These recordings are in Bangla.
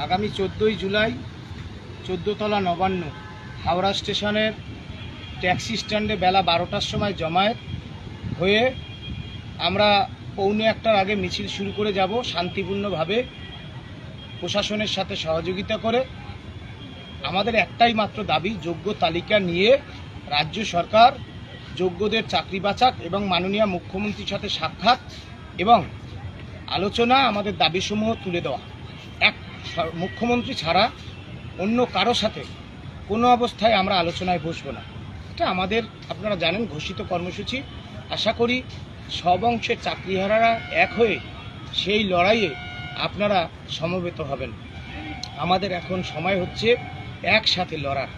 আগামী 14ই জুলাই 14তলা নবান্ন হাওড়া স্টেশনের ট্যাক্সি স্ট্যান্ডে বেলা 12টার সময় জমায়েত হয়ে আমরা 1:45টার আগে মিছিল শুরু করে যাব শান্তিপূর্ণভাবে প্রশাসনের সাথে সহযোগিতা করে। আমাদের একটাই মাত্র দাবি, যোগ্য তালিকা নিয়ে রাজ্য সরকার যোগ্যদের চাকরি বাঁচাক এবং মাননীয় মুখ্যমন্ত্রীর সাথে সাক্ষাৎ এবং আলোচনা আমাদের দাবিসমূহ তুলে দেওয়া। মুখ্যমন্ত্রী ছাড়া অন্য কারো সাথে কোনো অবস্থায় আমরা আলোচনায় বসবো না। এটা আমাদের, আপনারা জানেন, ঘোষিত কর্মসূচি। আশা করি সব অংশের চাকরিহারারা এক হয়ে সেই লড়াইয়ে আপনারা সমবেত হবেন। আমাদের এখন সময় হচ্ছে একসাথে লড়ার।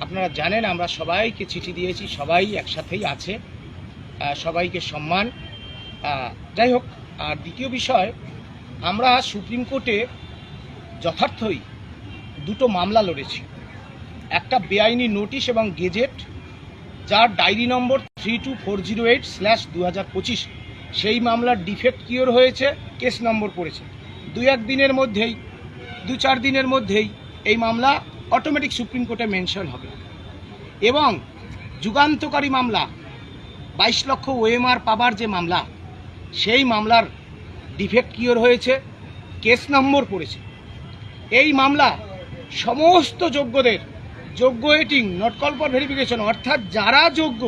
আপনারা জানেন আমরা সবাইকে চিঠি দিয়েছি, সবাই একসাথেই আছে, সবাইকে সম্মান। যাই হোক, আর দ্বিতীয় বিষয়, আমরা সুপ্রিম কোর্টে যথার্থই দুটো মামলা লড়েছি। একটা বেআইনি নোটিশ এবং গেজেট, যার ডায়েরি নম্বর 32408/2025, সেই মামলার ডিফেক্ট কিওর হয়েছে, কেস নম্বর পড়েছে। 2-4 দিনের মধ্যেই এই মামলা অটোমেটিক সুপ্রিম কোর্টে মেনশন হবে। এবং যুগান্তকারী মামলা 22 লক্ষ ওএমআর পাবার যে মামলা, সেই মামলার ডিফেক্ট কিওর হয়েছে, কেস নম্বর পড়েছে। এই মামলা সমস্ত যোগ্যদের, যোগ্য waiting, not call for verification, অর্থাৎ যারা যোগ্য,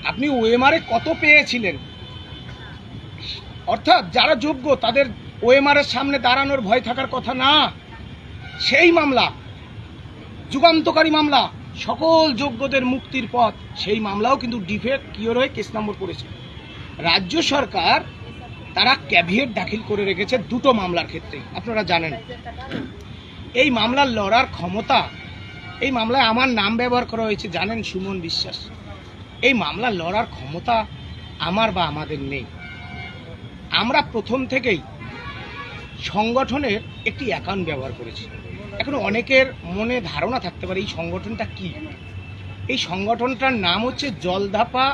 আপনি ওএমআরে কত পেয়েছিলেন, অর্থাৎ যারা যোগ্য তাদের ওএমআরের সামনে দাঁড়ানোর ভয় থাকার কথা না। সেই মামলা যুগান্তকারী মামলা, সকল যোগ্যদের মুক্তির পথ, সেই মামলাও কিন্তু ডিফেক্ট কিওর হয়ে কেস নম্বর পড়েছে। রাজ্য সরকার তারা ক্যাভিয়েট দাখিল করে রেখেছে দুটো মামলার ক্ষেত্রে, আপনারা জানেন। এই মামলার লড়ার ক্ষমতা, এই মামলায় আমার নাম ব্যবহার করা হয়েছে, জানেন, সুমন বিশ্বাস। এই মামলা লড়ার ক্ষমতা আমার বা আমাদের নেই। আমরা প্রথম থেকেই সংগঠনের একটি অ্যাকাউন্ট ব্যবহার করেছি। এখন অনেকের মনে ধারণা থাকতে পারে এই সংগঠনটা কি। এই সংগঠনটার নাম হচ্ছে Jaldapa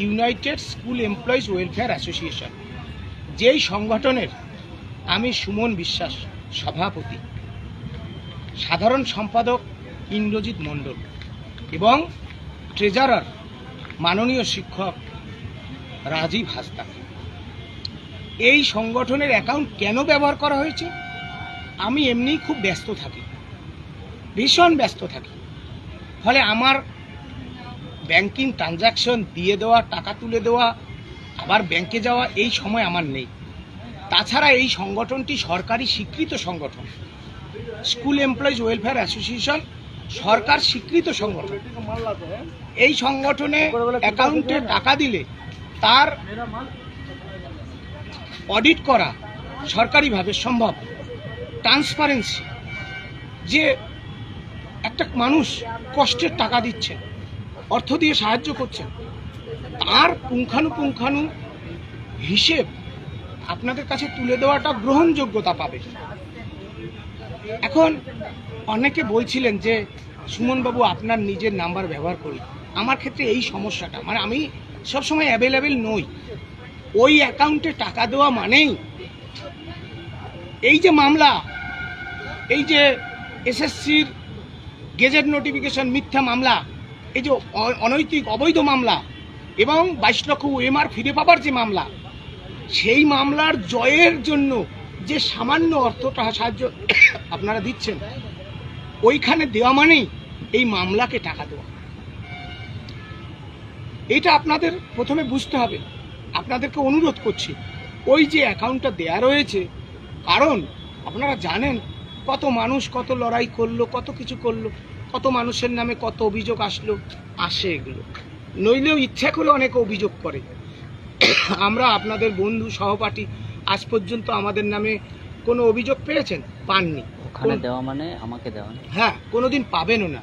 united school employees welfare association, যেই সংগঠনের আমি সুমন বিশ্বাস সভাপতি, সাধারণ সম্পাদক ইন্দ্রজিৎ মণ্ডল এবং ট্রেজারার মাননীয় শিক্ষক রাজীব হাসদা। এই সংগঠনের অ্যাকাউন্ট কেন ব্যবহার করা হয়েছে? আমি এমনিই খুব ব্যস্ত থাকি, ভীষণ ব্যস্ত থাকি, ফলে আমার ব্যাংকিং ট্রানজাকশন দিয়ে দেওয়া, টাকা তুলে দেওয়া, আবার ব্যাংকে যাওয়া, এই সময় আমার নেই। তাছাড়া এই সংগঠনটি সরকারি স্বীকৃত সংগঠন, স্কুল এমপ্লয়িজ ওয়েলফেয়ার অ্যাসোসিয়েশন সরকার স্বীকৃত সংগঠন। এই সংগঠনে অ্যাকাউন্টে টাকা দিলে তার অডিট করা সরকারিভাবে সম্ভব। ট্রান্সপারেন্সি, যে একটা মানুষ কষ্টের টাকা দিচ্ছেন, অর্থ দিয়ে সাহায্য করছেন, তার পুঙ্খানুপুঙ্খানু হিসেব আপনাদের কাছে তুলে দেওয়াটা গ্রহণযোগ্যতা পাবে। এখন অনেকে বলছিলেন যে সুমনবাবু আপনার নিজের নাম্বার ব্যবহার করুন। আমার ক্ষেত্রে এই সমস্যাটা, মানে আমি সবসময় অ্যাভেলেবেল নই। ওই অ্যাকাউন্টে টাকা দেওয়া মানেই এই যে মামলা, এই যে এসএসসির গেজেট নোটিফিকেশন মিথ্যা মামলা, এই যে অনৈতিক অবৈধ মামলা এবং 22 লক্ষ ওএমআর ফিরে পাবার যে মামলা, সেই মামলার জয়ের জন্য যে সামান্য অর্থটা সাহায্য আপনারা দিচ্ছেন, ওইখানে দেওয়া মানেই এই মামলাকে টাকা দেওয়া। এটা আপনাদের প্রথমে বুঝতে হবে। আপনাদেরকে অনুরোধ করছি, ওই যে অ্যাকাউন্টটা দেয়া রয়েছে, কারণ আপনারা জানেন কত মানুষ কত লড়াই করলো, কত কিছু করলো, কত মানুষের নামে কত অভিযোগ আসে, এগুলো নইলেও ইচ্ছা করে অনেকে অভিযোগ করে। আমরা আপনাদের বন্ধু সহপাঠী, আজ পর্যন্ত আমাদের নামে কোনো অভিযোগ পেয়েছেন? পাননি। ওখানে দেওয়া মানে আমাকে দেওয়া, হ্যাঁ, কোনোদিন পাবেনও না।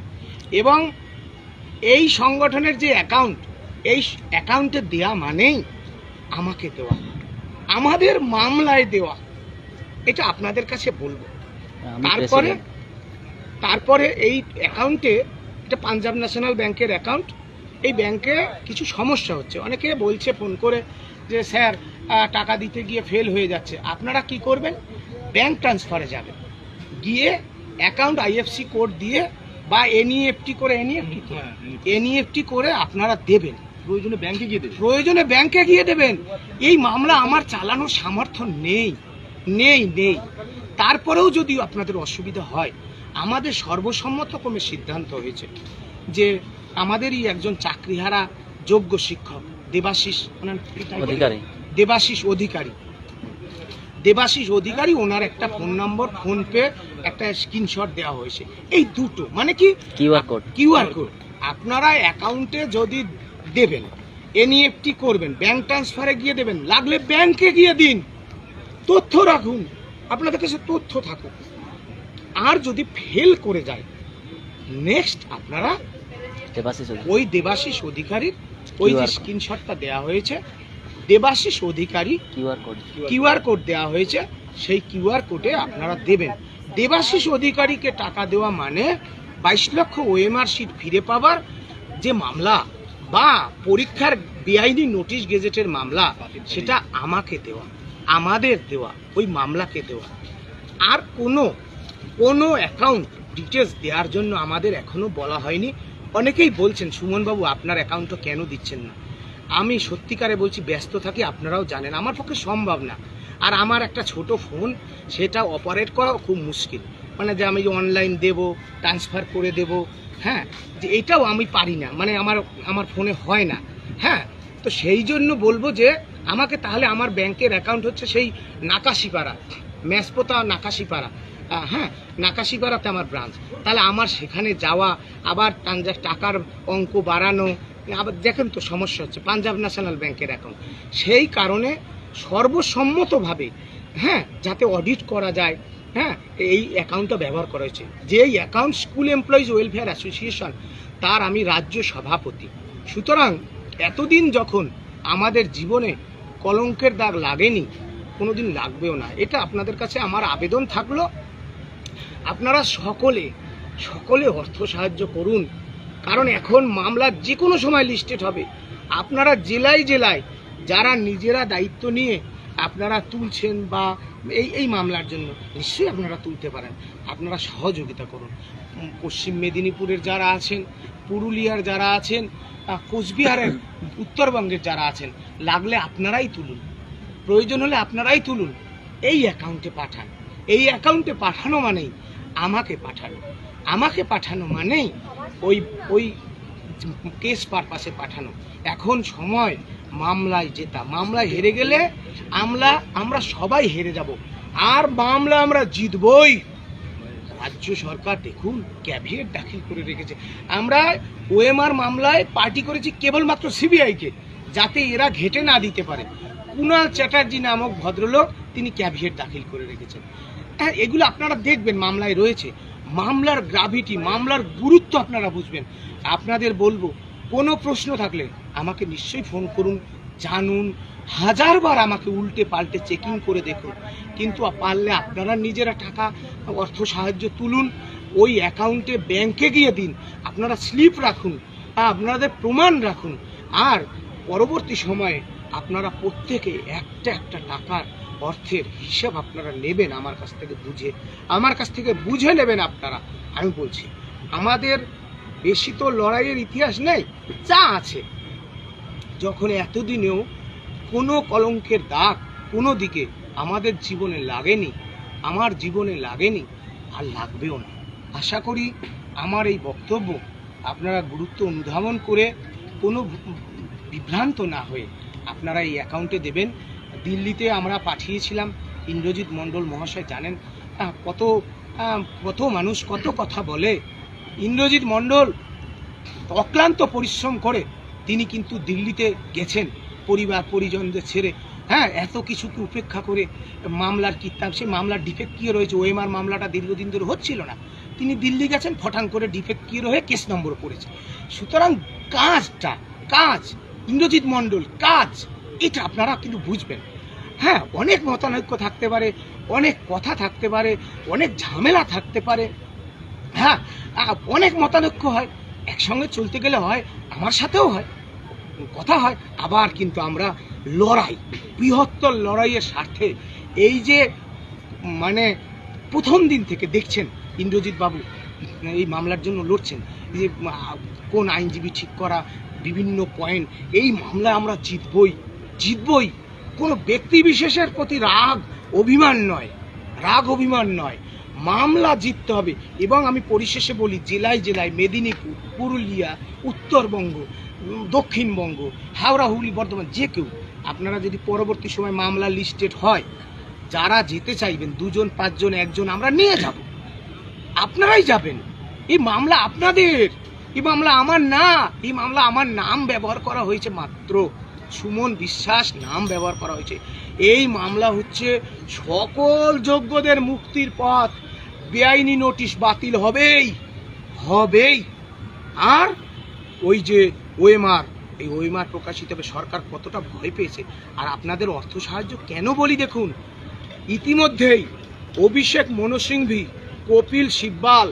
এবং এই সংগঠনের যে অ্যাকাউন্ট, এই অ্যাকাউন্টে দেওয়া মানেই আমাকে দেওয়া, আমাদের মামলায় দেওয়া, এটা আপনাদের কাছে বলবো। তারপরে এই অ্যাকাউন্টে, এটা পাঞ্জাব ন্যাশনাল ব্যাংকের অ্যাকাউন্ট, এই ব্যাংকে কিছু সমস্যা হচ্ছে। অনেকে বলছে ফোন করে যে স্যার টাকা দিতে গিয়ে ফেল হয়ে যাচ্ছে। আপনারা কি করবেন? ব্যাংক ট্রান্সফারে যাবেন। গিয়ে অ্যাকাউন্ট আইএফসি কোড দিয়ে বা এনইএফটি করে এনইএফটি করে আপনারা দেবেন। প্রয়োজনে ব্যাংকে গিয়ে দেবে। প্রয়োজনে ব্যাংকে গিয়ে দেবেন। এই মামলা আমার চালানোর সামর্থ্য নেই নেই নেই তারপরেও যদি আপনাদের অসুবিধা হয়, আমাদের সর্বসম্মতক্রমে সিদ্ধান্ত হয়েছে যে আমাদেরই একজন চাকরিহারা যোগ্য শিক্ষক দেবাশিস অধিকারী দেবাশিস অধিকারী ওনার একটা ফোন নম্বর, ফোনপে, একটা স্ক্রিনশট দেওয়া হয়েছে। এই দুটো মানে কি কিউআর কোড আপনারা অ্যাকাউন্টে যদি দেবেন, এনইএফটি করবেন, ব্যাংক ট্রান্সফারে গিয়ে দেবেন, লাগলে ব্যাংকে গিয়ে দিন, তথ্য রাখুন, আপনাদের কাছে তথ্য থাকুক। আর যদি ফেল করে যায়, নেক্সট আপনারা ওই দেবাশিস অধিকারীর ওই যে স্ক্রিনশটটা দেওয়া হয়েছে, দেবাশিস অধিকারী কিউআর কোড দেওয়া হয়েছে, সেই কিউআর কোডে আপনারা দেবেন। দেবাশিস অধিকারীকে টাকা দেওয়া মানে 22 লক্ষ ওএমআর শিট ফিরে পাবার যে মামলা বা পরীক্ষার বেআইনি নোটিশ গেজেটের মামলা, সেটা আমাকে দেওয়া, আমাদের দেওয়া, ওই মামলাকে দেওয়া। আর কোনো অ্যাকাউন্ট ডিটেলস দেওয়ার জন্য আমাদের এখনো বলা হয়নি। অনেকেই বলছেন সুমনবাবু আপনার অ্যাকাউন্টটা কেন দিচ্ছেন না। আমি সত্যিকারে বলছি, ব্যস্ত থাকি, আপনারাও জানেন, আমার পক্ষে সম্ভব না। আর আমার একটা ছোট ফোন, সেটা অপারেট করা খুব মুশকিল, মানে যে আমি অনলাইন দেব, ট্রান্সফার করে দেব, হ্যাঁ, যে এটাও আমি পারি না, মানে আমার ফোনে হয় না। হ্যাঁ, তো সেই জন্য বলবো যে আমাকে তাহলে আমার ব্যাংকের অ্যাকাউন্ট হচ্ছে সেই নাকাশিপাড়া, ম্যাসপোতা নাকাশিপাড়া, হ্যাঁ, নাকাশিপাড়াতে আমার ব্রাঞ্চ। তাহলে আমার সেখানে যাওয়া, আবার টাকার অঙ্ক বাড়ানো, আবার দেখেন তো সমস্যা হচ্ছে। পাঞ্জাব ন্যাশনাল ব্যাংকের অ্যাকাউন্ট, সেই কারণে সর্বসম্মতভাবে, হ্যাঁ, যাতে অডিট করা যায়, হ্যাঁ, এই অ্যাকাউন্টটা ব্যবহার করা হয়েছে। যে এই account school employees welfare association, তার আমি রাজ্য সভাপতি। সুতরাং এতদিন যখন আমাদের জীবনে কলঙ্কের দাগ লাগেনি, কোনোদিন লাগবেও না। এটা আপনাদের কাছে আমার আবেদন থাকলো, আপনারা সকলে অর্থ সাহায্য করুন। কারণ এখন মামলা যে কোনো সময় লিস্টেড হবে। আপনারা জেলায় যারা নিজেরা দায়িত্ব নিয়ে আপনারা তুলছেন বা এই মামলার জন্য, নিশ্চয়ই আপনারা তুলতে পারেন, আপনারা সহযোগিতা করুন। পশ্চিম মেদিনীপুরের যারা আছেন, পুরুলিয়ার যারা আছেন, কোচবিহারের, উত্তরবঙ্গের যারা আছেন, লাগলে আপনারাই তুলুন, প্রয়োজন হলে আপনারাই তুলুন, এই অ্যাকাউন্টে পাঠান। এই অ্যাকাউন্টে পাঠানো মানেই আমাকে পাঠানো মানেই ওই কেস পারপাসে পাঠানো। এখন সময় মামলায় জেতা, মামলায় হেরে গেলে আমরা সবাই হেরে যাব, আর মামলা আমরা জিতবই। রাজ্য সরকার দেখুন ক্যাভিয়েট দাখিল করে রেখেছে। আমরা ওএমআর মামলায় পার্টি করেছি কেবলমাত্র সিবিআইকে, যাতে এরা ঘেটে না দিতে পারে। কুণাল চ্যাটার্জি নামক ভদ্রলোক, তিনি ক্যাভিয়েট দাখিল করে রেখেছেন। হ্যাঁ, এগুলো আপনারা দেখবেন মামলায় রয়েছে। মামলার গ্রাভিটি, মামলার গুরুত্ব আপনারা বুঝবেন। আপনাদের বলবো, কোনো প্রশ্ন থাকলে আমাকে নিশ্চয়ই ফোন করুন, জানুন, 1000 বার আমাকে উল্টে পাল্টে চেকিং করে দেখুন। কিন্তু পারলে আপনারা নিজেরা টাকা অর্থ সাহায্য তুলুন, ওই অ্যাকাউন্টে ব্যাংকে গিয়ে দিন, আপনারা স্লিপ রাখুন, আপনাদের প্রমাণ রাখুন। আর পরবর্তী সময়ে আপনারা প্রত্যেকে একটা টাকার অর্থের হিসাব আপনারা নেবেন আমার কাছ থেকে বুঝে নেবেন আপনারা। আমি বলছি, আমাদের বেশি তো লড়াইয়ের ইতিহাস নেই, যা আছে, যখন এতদিনেও কোনো কলঙ্কের দাগ কোনো দিকে আমাদের জীবনে লাগেনি, আমার জীবনে লাগেনি, আর লাগবেও না। আশা করি আমার এই বক্তব্য আপনারা গুরুত্ব অনুধাবন করে কোনো বিভ্রান্ত না হয়ে আপনারা এই অ্যাকাউন্টে দেবেন। দিল্লিতে আমরা পাঠিয়েছিলাম, ইন্দ্রজিৎ মণ্ডল মহাশয় জানেন কত মানুষ কত কথা বলে। ইন্দ্রজিৎ মণ্ডল অক্লান্ত পরিশ্রম করে তিনি কিন্তু দিল্লিতে গেছেন পরিবার পরিজনদের ছেড়ে, হ্যাঁ, এত কিছুকে উপেক্ষা করে। মামলার সেই মামলার ডিফেক্ট কী রয়েছে, ওএমআর মামলাটা দীর্ঘদিন ধরে হচ্ছিল না, তিনি দিল্লি গেছেন, ফটাং করে ডিফেক্ট কী হয়ে কেস নম্বর পড়েছে। সুতরাং কাজ ইন্দ্রজিৎ মণ্ডল কাজ, এটা আপনারা কিন্তু বুঝবেন। হ্যাঁ, অনেক মতানৈক্য থাকতে পারে, অনেক কথা থাকতে পারে, অনেক ঝামেলা থাকতে পারে, হ্যাঁ, অনেক মতানৈক্য হয়, একসঙ্গে চলতে গেলে হয়, আমার সাথেও হয়, কথা হয়। আবার কিন্তু আমরা বৃহত্তর লড়াইয়ের স্বার্থে এই যে মানে প্রথম দিন থেকে দেখছেন ইন্দ্রজিৎ বাবু এই মামলার জন্য লড়ছেন, এই যে কোন আইনজীবী ঠিক করা বিভিন্ন পয়েন্ট, এই মামলায় আমরা জিতবই। কোনো ব্যক্তি বিশেষের প্রতি রাগ অভিমান নয়, মামলা জিততে হবে। এবং আমি পরিশেষে বলি, জেলায় জেলায় মেদিনীপুর, পুরুলিয়া, উত্তরবঙ্গ, দক্ষিণবঙ্গ, হাওড়া, হুগলি, বর্ধমান, যে কেউ আপনারা যদি পরবর্তী সময় মামলা লিস্টেড হয়, যারা যেতে চাইবেন 2 জন 5 জন 1 জন আমরা নিয়ে যাব, আপনারাই যাবেন। এই মামলা আপনাদের, এই মামলা আমার না, এই মামলা আমার নাম ব্যবহার করা হয়েছে মাত্র, সুমন বিশ্বাস নাম ব্যবহার করা হয়েছে। এই মামলা হচ্ছে সকল যোগ্যদের মুক্তির পথ, বেআইনি নোটিশ বাতিল হবেই। আর ওই যে ওএমআর, এই ওএমআর প্রকাশিত হবে, সরকার কতটা ভয় পেয়েছে। আর আপনাদের অর্থ সাহায্য কেন বলি দেখুন, ইতিমধ্যেই অভিষেক মনু সিংভি, কপিল সিব্বাল,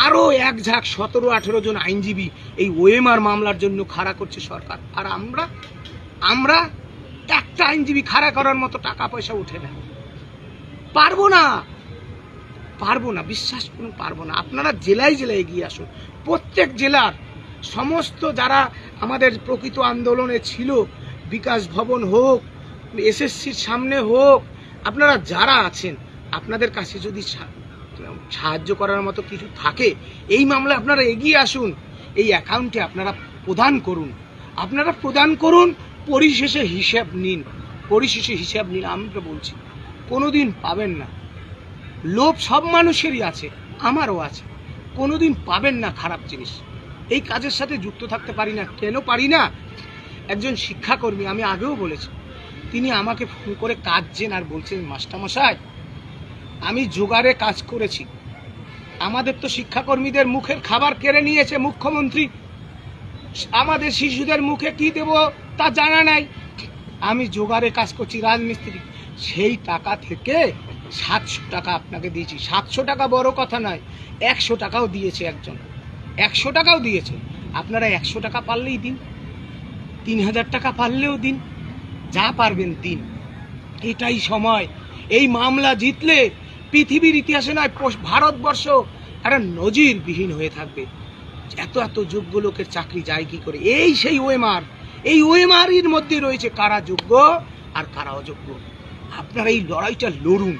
আরও এক ঝাঁক 17-18 জন আইনজীবী এই ওএমআর মামলার জন্য খাড়া করছে সরকার। আর আমরা একটা আইনজীবী খাড়া করার মতো টাকা পয়সা ওঠে না, পারবো না, বিশ্বাস করুন পারবো না। আপনারা জেলায় জেলায় এগিয়ে আসুন, প্রত্যেক জেলার সমস্ত যারা আমাদের প্রকৃত আন্দোলনে ছিল, বিকাশ ভবন হোক, এসএসসির সামনে হোক, আপনারা যারা আছেন, আপনাদের কাছে যদি সাহায্য করার মতো কিছু থাকে, এই মামলায় আপনারা এগিয়ে আসুন, এই অ্যাকাউন্টে আপনারা প্রদান করুন, পরিশেষে হিসাব নিন। আমি তো বলছি কোনোদিন পাবেন না, লোভ সব মানুষেরই আছে, আমারও আছে, কোনোদিন পাবেন না খারাপ জিনিস। এই কাজের সাথে যুক্ত থাকতে পারি না, কেন পারি না? একজন শিক্ষাকর্মী, আমি আগেও বলেছি, তিনি আমাকে ফোন করে কাঁদছেন আর বলছেন, মাস্টারমশাই আমি জোগাড়ে কাজ করেছি, আমাদের তো শিক্ষাকর্মীদের মুখের খাবার কেড়ে নিয়েছে মুখ্যমন্ত্রী, আমাদের শিশুদের মুখে কি দেব তা জানা নাই, আমি জোগাড়ে কাজ করছি রাজমিস্ত্রি, সেই টাকা থেকে 700 টাকা আপনাকে দিয়েছি। 700 টাকা বড় কথা নয়, 100 টাকাও দিয়েছে একজন, 100 টাকাও দিয়েছে। আপনারা 100 টাকা পারলেই দিন, 3000 টাকা পারলেও দিন, যা পারবেন দিন। এটাই সময়। এই মামলা জিতলে পৃথিবীর ইতিহাসে নয়, ভারতবর্ষ একটা নজিরবিহীন হয়ে থাকবে। এত যোগ্য লোকের চাকরি যায় কি করে? এই সেই ওএমআর, এই ওএমআর-এর মধ্যে রয়েছে কারা যোগ্য আর কারা অযোগ্য। আপনারা এই লড়াইটা লড়ুন,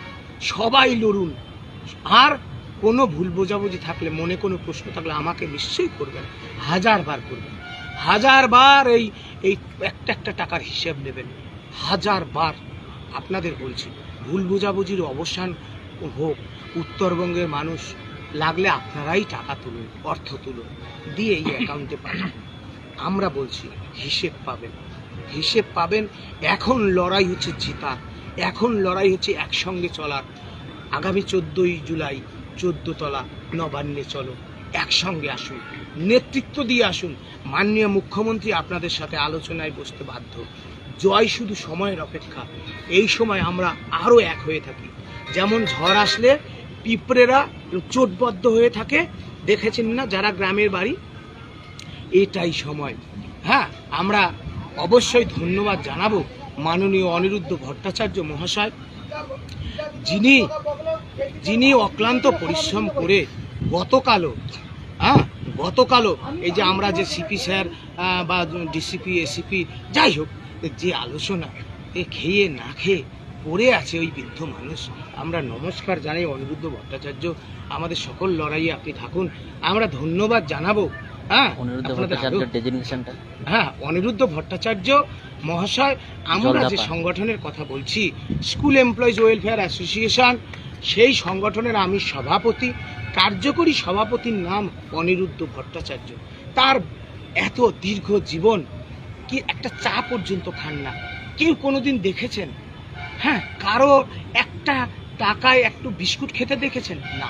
সবাই লড়ুন। আর কোনো ভুল বোঝাবুঝি থাকলে, মনে কোনো প্রশ্ন থাকলে আমাকে নিশ্চয়ই করবেন, 1000 বার করবেন, 1000 বার এই একটা টাকার হিসেব নেবেন, 1000 বার। আপনাদের বলছি, ভুল বোঝাবুঝির অবসান হোক। উত্তরবঙ্গের মানুষ লাগলে আপনারাই টাকা তুলুন, অর্থ তুলুন, দিয়ে এই অ্যাকাউন্টে পাঠান। আমরা বলছি হিসেব পাবেন। এখন লড়াই হচ্ছে জেতার, এখন লড়াই হচ্ছে একসঙ্গে চলার। আগামী 14ই জুলাই 14 তলা নবান্নে চলো, একসঙ্গে আসুন, নেতৃত্ব দিয়ে আসুন। মাননীয় মুখ্যমন্ত্রী আপনাদের সাথে আলোচনায় বসতে বাধ্য। জয় শুধু সময়ের অপেক্ষা। এই সময় আমরা আরও এক হয়ে থাকি। যেমন ঝড় আসলে পিঁপড়েরা চোটবদ্ধ হয়ে থাকে, দেখেছেন না যারা গ্রামের বাড়ি, এটাই সময়। হ্যাঁ, আমরা অবশ্যই ধন্যবাদ জানাবো মাননীয় অনিরুদ্ধ ভট্টাচার্য মহাশয়, যিনি অক্লান্ত পরিশ্রম করে গতকালও এই যে আমরা যে সিপি স্যার বা ডিসিপি এসিপি যাই হোক, যে আলোচনা খেয়ে না খেয়ে পড়ে আছে ওই বৃদ্ধ মানুষ, আমরা নমস্কার জানাই অনিরুদ্ধ ভট্টাচার্য, আমাদের সকল লড়াইয়ে আপনি থাকুন, আমরা ধন্যবাদ জানাবো। অনিরুদ্ধ ভট্টাচার্য মহাশয়, আমরা যে সংগঠনের কথা বলছি, স্কুল এমপ্লয়িজ ওয়েলফেয়ার অ্যাসোসিয়েশন, সেই সংগঠনের আমি সভাপতি, কার্যকরী সভাপতির নাম অনিরুদ্ধ ভট্টাচার্য। তার এত দীর্ঘ জীবন, কি একটা চা পর্যন্ত খান না, কেউ কোনোদিন দেখেছেন? হ্যাঁ, কারো একটা টাকায় একটু বিস্কুট খেতে দেখেছেন? না।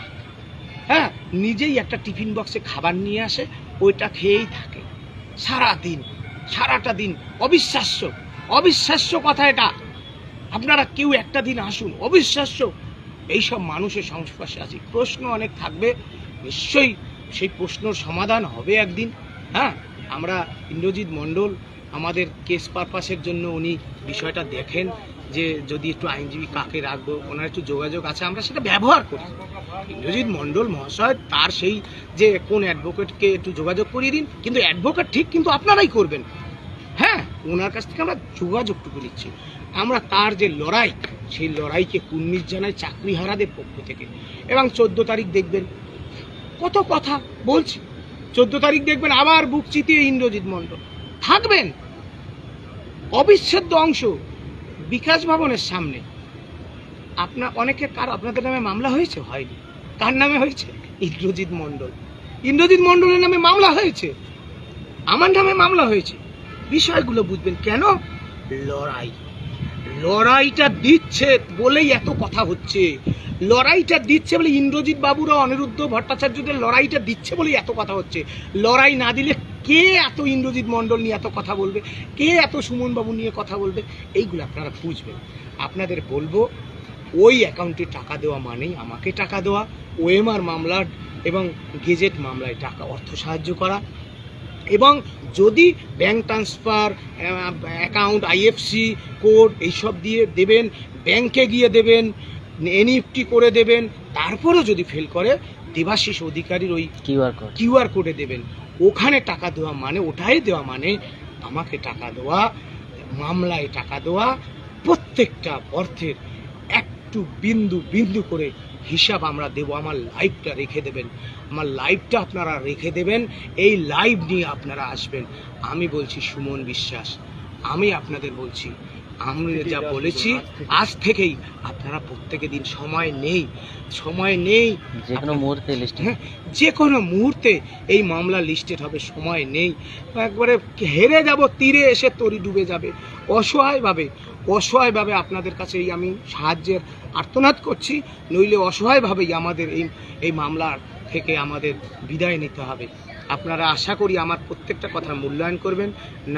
হ্যাঁ, নিজেই একটা টিফিন বক্সে খাবার নিয়ে আসে, ওইটা খেয়েই থাকে সারাটা দিন। অবিশ্বাস্য কথা এটা। আপনারা কেউ একটা দিন আসুন, অবিশ্বাস্য। এইসব মানুষের সংস্পর্শে আছি। প্রশ্ন অনেক থাকবে, নিশ্চয়ই সেই প্রশ্নর সমাধান হবে একদিন। হ্যাঁ, আমরা ইন্দ্রজিৎ মণ্ডল আমাদের কেস পারপাসের জন্য উনি বিষয়টা দেখেন, যে যদি একটু আইনজীবী কাকে রাখবো, ওনার একটু যোগাযোগ আছে, আমরা সেটা ব্যবহার করি। ইন্দ্রজিৎ মণ্ডল মহাশয় তার সেই যে কোন অ্যাডভোকেটকে একটু যোগাযোগ করিয়ে দিন, কিন্তু অ্যাডভোকেট ঠিক কিন্তু আপনারাই করবেন। হ্যাঁ, ওনার কাছ থেকে আমরা যোগাযোগটুকু নিচ্ছি। আমরা তার যে লড়াই, সেই লড়াইকে কুর্নিশ জানাই চাকরিহারাদের পক্ষ থেকে। এবং 14 তারিখ দেখবেন কত কথা বলছি, 14 তারিখ দেখবেন আবার বুক চিতিয়ে ইন্দ্রজিৎ মণ্ডল থাকবেন। অবিচ্ছেদ্য অংশ বিকাশ ভবনের সামনে। অনেকের আপনাদের নামে মামলা হয়েছে? হয়নি। কার নামে হয়েছে? ইন্দ্রজিৎ মণ্ডল। ইন্দ্রজিৎ মণ্ডলের নামে মামলা হয়েছে, আমার নামে মামলা হয়েছে। বিষয়গুলো বুঝবেন কেন? লড়াইটা দিচ্ছে বলেই এত কথা হচ্ছে। লড়াইটা দিচ্ছে বলে ইন্দ্রজিৎ বাবুরা অনিরুদ্ধ ভট্টাচার্যদের লড়াইটা দিচ্ছে বলেই এত কথা হচ্ছে। লড়াই না দিলে কে এত ইন্দ্রজিৎ মণ্ডল নিয়ে এত কথা বলবে, কে এত সুমন বাবু নিয়ে কথা বলবে? এইগুলো আপনারা বুঝবেন। আপনাদের বলবো, ওই অ্যাকাউন্টে টাকা দেওয়া মানেই আমাকে টাকা দেওয়া, ওএমআর মামলার এবং গেজেট মামলায় টাকা অর্থ সাহায্য করা। এবং যদি bank transfer, account, IFC code এইসব দিয়ে দেবেন, ব্যাংকে গিয়ে দেবেন, এনইএফটি করে দেবেন, তারপরেও যদি ফেল করে দেবাশিস অধিকারীর ওই কিউআর কোডে দেবেন। ওখানে টাকা দেওয়া মানে, ওটাই দেওয়া মানে আমাকে টাকা দেওয়া, মামলায় টাকা দেওয়া। প্রত্যেকটা অর্থের একটু বিন্দু বিন্দু করে হিসাব আমরা দেবো। আমার লাইভটা রেখে দেবেন, আমার লাইভটা আপনারা রেখে দেবেন। এই লাইভ নিয়ে আপনারা আসবেন। আমি বলছি সুমন বিশ্বাস, আমি আপনাদের বলছি, আমি যা বলেছি আজ থেকেই আপনারা প্রত্যেকে দিন, সময় নেই যে কোনো মুহূর্তে লিস্টে, হ্যাঁ, যে কোনো মুহূর্তে এই মামলা লিস্টেড হবে। সময় নেই, একবারে হেরে যাব, তীরে এসে তরি ডুবে যাবে। অসহায়ভাবে আপনাদের কাছে আমি সাহায্যের আর্তনাদ করছি। নইলে অসহায়ভাবেই আমাদের এই মামলার থেকে আমাদের বিদায় নিতে হবে। আপনারা আশা করি আমার প্রত্যেকটা কথার মূল্যায়ন করবেন।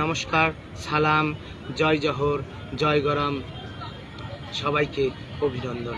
নমস্কার, সালাম, জয় জহর, জয় গরম, সবাইকে অভিনন্দন।